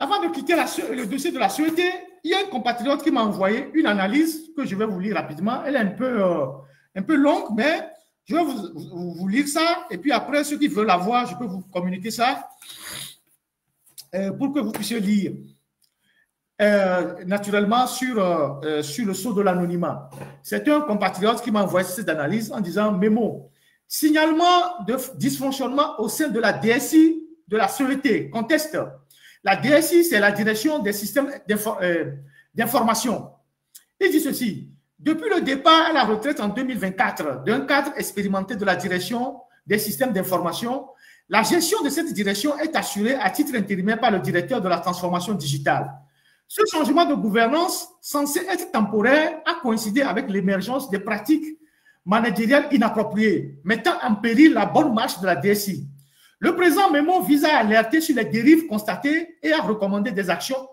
Avant de quitter le dossier de la sûreté, il y a un compatriote qui m'a envoyé une analyse que je vais vous lire rapidement. Elle est un peu longue, mais je vais vous lire ça. Et puis après, ceux qui veulent la voir, je peux vous communiquer ça pour que vous puissiez lire. Naturellement sur le sceau de l'anonymat. C'est un compatriote qui m'a envoyé cette analyse en disant Mémo, signalement de dysfonctionnement au sein de la DSI de la sûreté. Conteste. La DSI, c'est la direction des systèmes d'information. Il dit ceci. Depuis le départ à la retraite en 2024 d'un cadre expérimenté de la direction des systèmes d'information, la gestion de cette direction est assurée à titre intérimaire par le directeur de la transformation digitale. Ce changement de gouvernance, censé être temporaire, a coïncidé avec l'émergence des pratiques managériales inappropriées, mettant en péril la bonne marche de la DSI. Le présent mémo vise à alerter sur les dérives constatées et à recommander des actions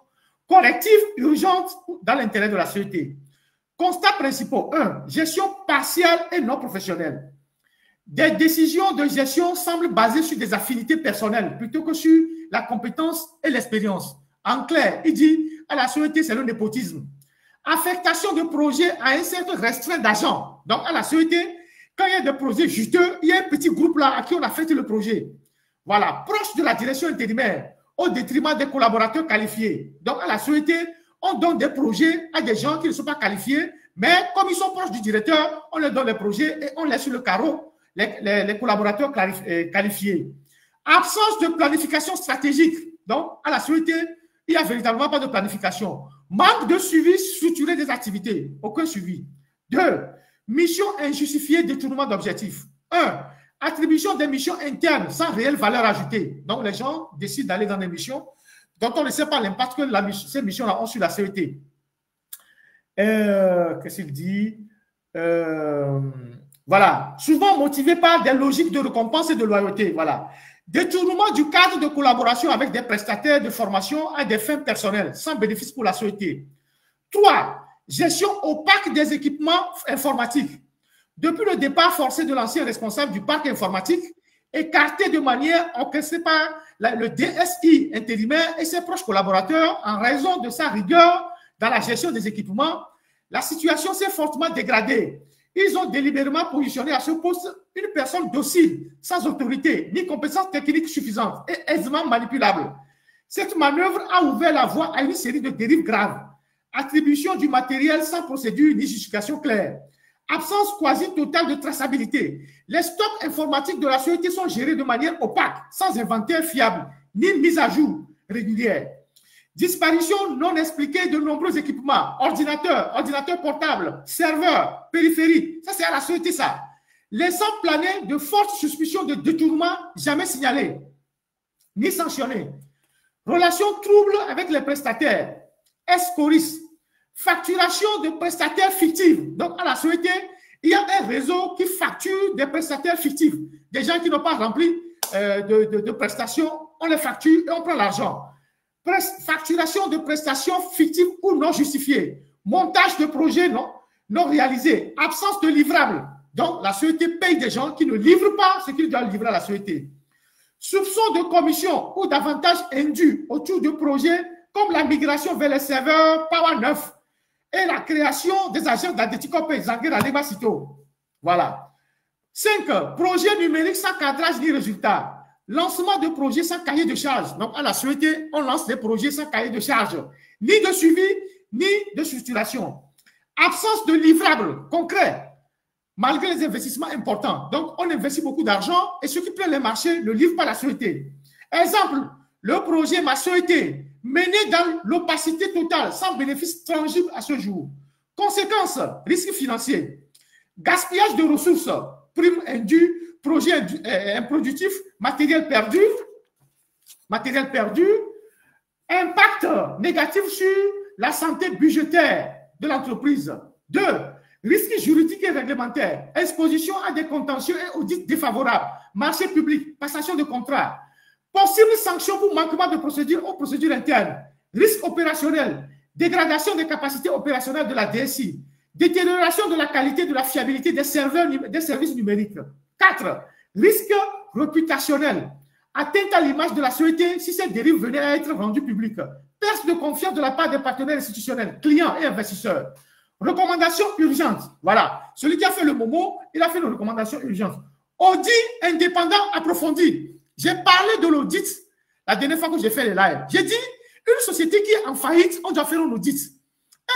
correctives urgentes dans l'intérêt de la société. Constats principaux. 1. Gestion partielle et non professionnelle. Des décisions de gestion semblent basées sur des affinités personnelles plutôt que sur la compétence et l'expérience. En clair, il dit à la société, c'est le népotisme. Affectation de projets à un cercle restreint d'agents. Donc, à la société, quand il y a des projets juteux, il y a un petit groupe là à qui on affecte le projet. Voilà, proche de la direction intérimaire, au détriment des collaborateurs qualifiés. Donc, à la société, on donne des projets à des gens qui ne sont pas qualifiés, mais comme ils sont proches du directeur, on leur donne les projets et on laisse sur le carreau les collaborateurs qualifiés. Absence de planification stratégique. Donc, à la société, il n'y a véritablement pas de planification. Manque de suivi structuré des activités. Aucun suivi. 2. Mission injustifiée, détournement d'objectifs. 1. Attribution des missions internes sans réelle valeur ajoutée. Donc, les gens décident d'aller dans des missions dont on ne sait pas l'impact que ces missions-là ont sur la CET. Qu'est-ce qu'il dit? Voilà. Souvent motivé par des logiques de récompense et de loyauté. Voilà. Détournement du cadre de collaboration avec des prestataires de formation à des fins personnelles, sans bénéfice pour la société. 3. Gestion opaque des équipements informatiques. Depuis le départ forcé de l'ancien responsable du parc informatique, écarté de manière orchestrée par le DSI intérimaire et ses proches collaborateurs en raison de sa rigueur dans la gestion des équipements, la situation s'est fortement dégradée. Ils ont délibérément positionné à ce poste une personne docile, sans autorité, ni compétences techniques suffisantes et aisément manipulable. Cette manœuvre a ouvert la voie à une série de dérives graves. Attribution du matériel sans procédure ni justification claire. Absence quasi totale de traçabilité. Les stocks informatiques de la société sont gérés de manière opaque, sans inventaire fiable, ni mise à jour régulière. Disparition non expliquée de nombreux équipements, ordinateurs portables, serveurs, périphériques. Ça, c'est à la société, ça. Laissant planer de fortes suspicions de détournement jamais signalées, ni sanctionnées. Relations troubles avec les prestataires. Escoris. Facturation de prestataires fictifs. Donc, à la société, il y a un réseau qui facture des prestataires fictifs. Des gens qui n'ont pas rempli de prestations, on les facture et on prend l'argent. Facturation de prestations fictives ou non justifiées. Montage de projets non réalisés. Absence de livrables. Donc, la société paye des gens qui ne livrent pas ce qu'ils doivent livrer à la société. Soupçon de commission ou d'avantages indus autour de projets comme la migration vers les serveurs Power 9 et la création des agents d'Adetico et Zanguera Lebasito. Voilà. 5. Projet numérique sans cadrage ni résultat. Lancement de projets sans cahier de charge. Donc, à la société, on lance des projets sans cahier de charge. Ni de suivi, ni de structuration. Absence de livrables concrets, malgré les investissements importants. Donc, on investit beaucoup d'argent et ceux qui prennent les marchés ne livrent pas la société. Exemple, le projet Ma Société, mené dans l'opacité totale, sans bénéfice tangible à ce jour. Conséquences, risques financiers, gaspillage de ressources, primes indues, projet improductif, matériel perdu, impact négatif sur la santé budgétaire de l'entreprise. 2. Risques juridiques et réglementaires, exposition à des contentieux et audits défavorables, marché public, passation de contrats. Possible sanction pour manquement de procédure ou procédure interne. Risque opérationnel. Dégradation des capacités opérationnelles de la DSI. Détérioration de la qualité de la fiabilité des serveurs des services numériques. 4. Risque réputationnel. atteinte à l'image de la société si cette dérive venait à être rendue publique, perte de confiance de la part des partenaires institutionnels, clients et investisseurs. Recommandation urgente. Voilà. Celui qui a fait le Momo, il a fait une recommandation urgente. Audit indépendant approfondi. J'ai parlé de l'audit la dernière fois que j'ai fait les lives. J'ai dit, une société qui est en faillite, on doit faire un audit.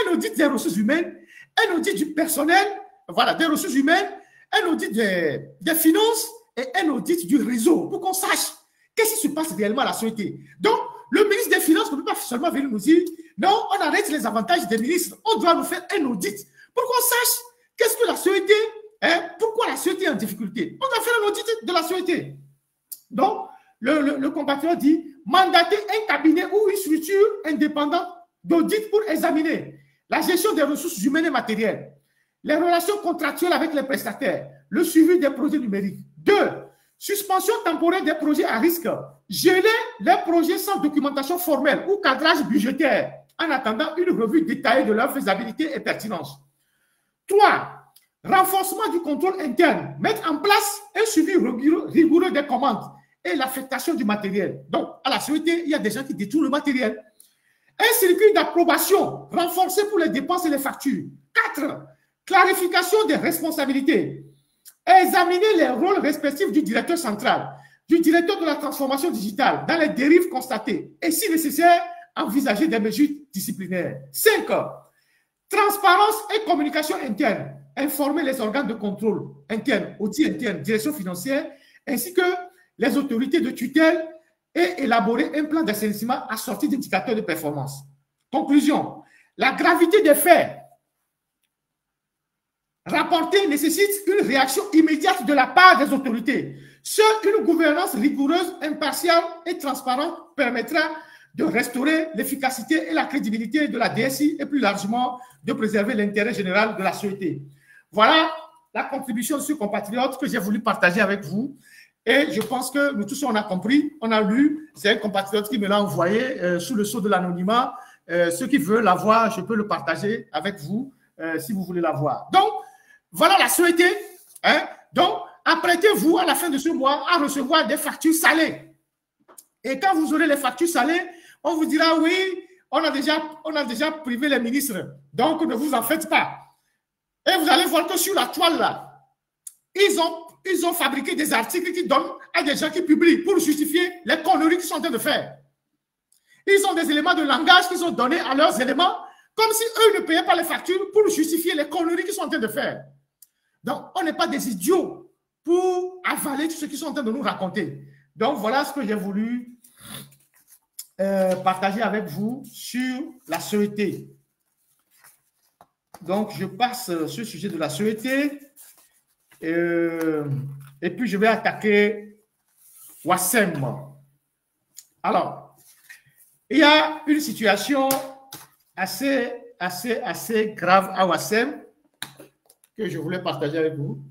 Un audit des ressources humaines, un audit du personnel, voilà, des ressources humaines, un audit des finances et un audit du réseau pour qu'on sache qu'est-ce qui se passe réellement à la société. Donc, le ministre des Finances ne peut pas seulement venir nous dire non, on arrête les avantages des ministres, on doit nous faire un audit pour qu'on sache qu'est-ce que la société, pourquoi la société est en difficulté. On doit faire un audit de la société. Donc, le compatriote dit mandater un cabinet ou une structure indépendante d'audit pour examiner la gestion des ressources humaines et matérielles, les relations contractuelles avec les prestataires, le suivi des projets numériques. 2. Suspension temporaire des projets à risque. Geler les projets sans documentation formelle ou cadrage budgétaire en attendant une revue détaillée de leur faisabilité et pertinence. 3. Renforcement du contrôle interne. Mettre en place un suivi rigoureux des commandes et l'affectation du matériel. Donc, à la société, il y a des gens qui détournent le matériel. Un circuit d'approbation renforcé pour les dépenses et les factures. 4. Clarification des responsabilités. Examiner les rôles respectifs du directeur central, du directeur de la transformation digitale dans les dérives constatées et, si nécessaire, envisager des mesures disciplinaires. 5. Transparence et communication interne. Informer les organes de contrôle interne, audit interne, direction financière, ainsi que les autorités de tutelle et élaborer un plan d'assainissement assorti d'indicateurs de performance. Conclusion. La gravité des faits rapportés nécessite une réaction immédiate de la part des autorités. Seule une gouvernance rigoureuse, impartiale et transparente permettra de restaurer l'efficacité et la crédibilité de la DSI et plus largement de préserver l'intérêt général de la société. Voilà la contribution de ce compatriote que j'ai voulu partager avec vous. Et je pense que nous tous, on a compris, on a lu. C'est un compatriote qui me l'a envoyé sous le sceau de l'anonymat. Ceux qui veulent l'avoir, je peux le partager avec vous si vous voulez l'avoir. Donc, voilà la société. Donc, apprêtez-vous à la fin de ce mois à recevoir des factures salées. Et quand vous aurez les factures salées, on vous dira oui, on a déjà privé les ministres. Donc, ne vous en faites pas. Et vous allez voir que sur la toile, là, ils ont fabriqué des articles qui donnent à des gens qui publient pour justifier les conneries qu'ils sont en train de faire. Ils ont des éléments de langage qu'ils ont donnés à leurs éléments, comme si eux ne payaient pas les factures pour justifier les conneries qu'ils sont en train de faire. Donc, on n'est pas des idiots pour avaler tout ce qu'ils sont en train de nous raconter. Donc, voilà ce que j'ai voulu partager avec vous sur la société. Donc, je passe ce sujet de la société et puis je vais attaquer Wassem. Alors, il y a une situation assez grave à Wassem que je voulais partager avec vous.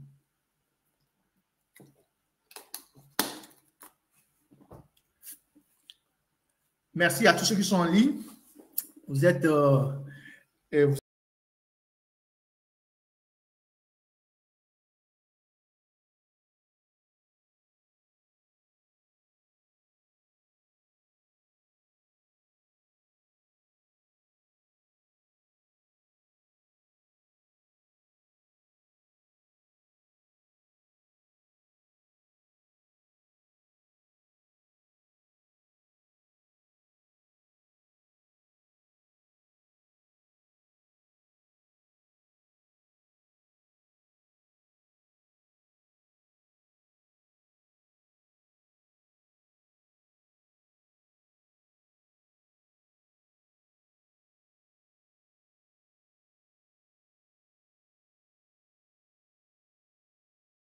Merci à tous ceux qui sont en ligne. Vous êtes